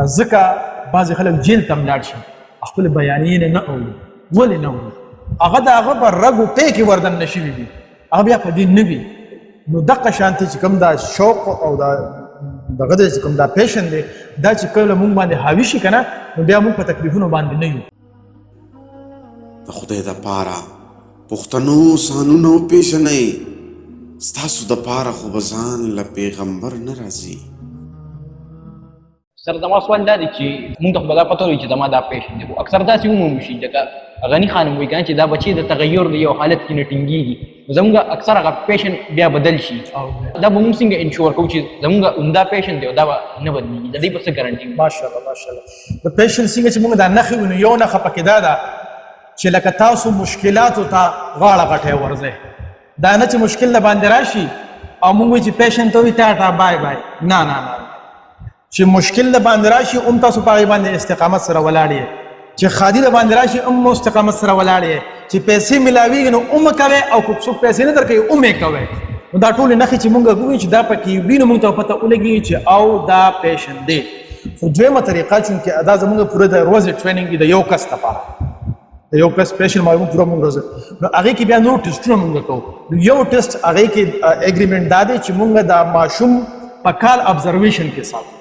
ځکه بعضې خلک جیل ته لاړ شي خپل بیانیې نه اوري. ولې نه اوري؟ هغه د هغه په رګو پې کې وردننه شوي وي، هغه بیا په دې نه وي. نو دغه شانتې چې کوم دا شوق او دا دغه دی چې کوم دا پیشن دی دا چې کله مونږ باندې حاوي شي که نه نو بیا مونږ په تکلیفونو باندې نه یو. د خدای دپاره پښتنو سانونه وپېژنئ، ستاسو دپاره خو به ځان له پیغمبر نه راځي. سر زما سوال دا دی چې مونږ ته خو به دا پته ولګي چې زما دا پیشن دی، خو اکثر داسې ومومي شي لکه غني خانم وایي که نه چې دا بچې د تغیر د یو حالت کې نه ټینګېږي، نو زموږ اکثر هغه پیشن بیا بدل شي. دا به مونږ څنګه انشور کوو چې زموږ عمده پیشن دی او دا به نه بدلېږي؟ د دې په څه ګارنټي؟ ماشاءالله ماشاءالله. د پیشن څنګه چې مونږ دا نښې وینو، یو نښه پکې دا ده چې لکه تاسو مشکلاتو ته غاړه غټۍ ورځئ. دا نه چې مشکل د باندې راشي او مونږ وایي چې پیشن ته وایي ټاټا بای بای. نه نه نه، چې مشکل د باندې راشي هم تاسو په هغې باندې استقامت سره ولاړ یې، چې خادي د باندې راشي هم استقامت سره ولاړ یې، چې پیسې ملاویږي نو هم کوئ او که څوک پیسې نه درکوي هم یې کوئ. نو دا ټولې نښې چې مونږ ګورو چې دا پکې وي نو مونږ ته پته ولګي چې او دا پیشن دی. خو دویمه طریقه چونکې دا زمونږ پوره د ورځې ټریننګ دی د یو کس لپاره، د یو کس پیشن معلومات پوره مونږ ورځ نو هغې کې بیا نور ټسټونه مونږ کوو. نو یو ټسټ هغې کې اګریمنټ دا دی چې مونږ د ماشوم په کال ابزرویشن کې ساتو،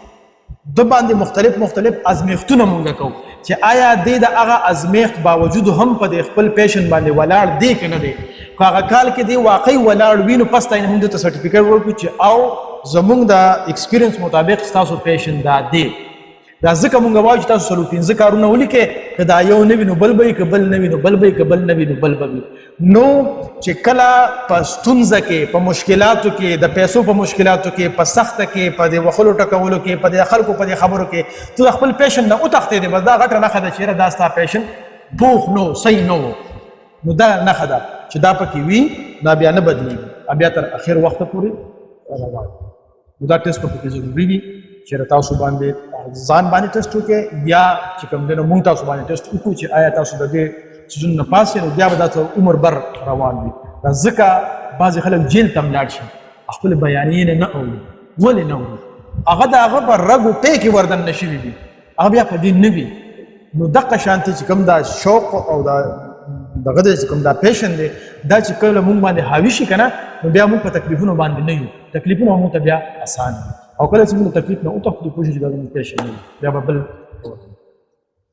د باندې مختلف ازمیښتونه مونږ کوو چې آیا دی د هغه ازمیښت باوجود هم په د خپل پیشن باندې ولاړ دی که نه دی. که هغه کال کې دی واقعي ولاړ وي نو پس ته یې مونږ ته سرټیفیکیټ ورکړو چې او زمونږ د ایکسپیرینس مطابق ستاسو پیشن دا دی. دا ځکه مونږ وایو چې تاسو 45 کارونه ولیکئ، که دا یو نه وي نو بل به وي، که بل نه وي نو بل به وي، که بل نه وي نو بل به وي. نو چې کله په ستونزه کې، په مشکلاتو کې، د پیسو په مشکلاتو کې، په سخته کې، په د وښلو ټکولو کې، په د خلکو په د خبرو کې ته د خپل پیشن نه وتښتېدې، بس دا غټه نښه ده چې یاره دا ستا پیشن پوخ نه و، صحیح نه و. نو دا نښه ده چې دا پکې وي، دا بیا نه بدلېږي، بیا تر اخر وخته پورې روان. نو دا ټیسټ پکې ضروري دي چې تاسو باندې ځان باندې ټیسټ وکړئ، یا چې کوم دی نو مونږ تاسو باندې ټیسټ وکړو چې آیا تاسو د دې څیزونو نه پاس یې، نو بیا به دا عمر بر روان وي. دا ځکه بعضې خلک جیل ته لاړ شي خپل بیانیې نه اوري. ولې نه اوري؟ هغه د هغه په رګو پې کې وردننه شوي وي، هغه بیا په دې نه وي. نو دغه شانتې چې کوم دا شوق او دا دغه دی چې کوم دا پیشن دی دا چې کله مونږ باندې حاوي شي که نه نو بیا مونږ په تکلیفونو باندې نه یو، تکلیفونه مونږ ته بیا اسان دي. او کله چې مونږ تکلیف نه وتښتو کوشش دا زموږ پیشن دی بیا به بل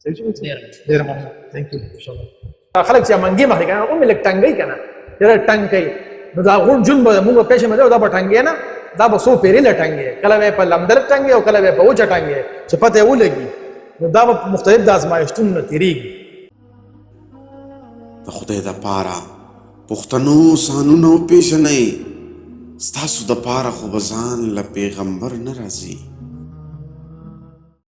ډېره مننه. تھینک یو. انشاءالله خلک چې منګې مخې که نه هم یې لږ ټنګوي که نه، ډېره ټنګ کوي، نو دا غون جون به مونږ پیشن باندې دا به ټنګې نه، دا به څو پیرې نه ټنګې، کله به یې په لمدر ټنګې او کله به یې په وچه ټنګې چې پته یې ولګي. نو دا به مختلف د ازمایښتونو نه تېرېږي. د خدای دپاره پښتنو سانونه وپېژنئ، ستاسو دپاره خو به ځان له پیغمبر نه راځي.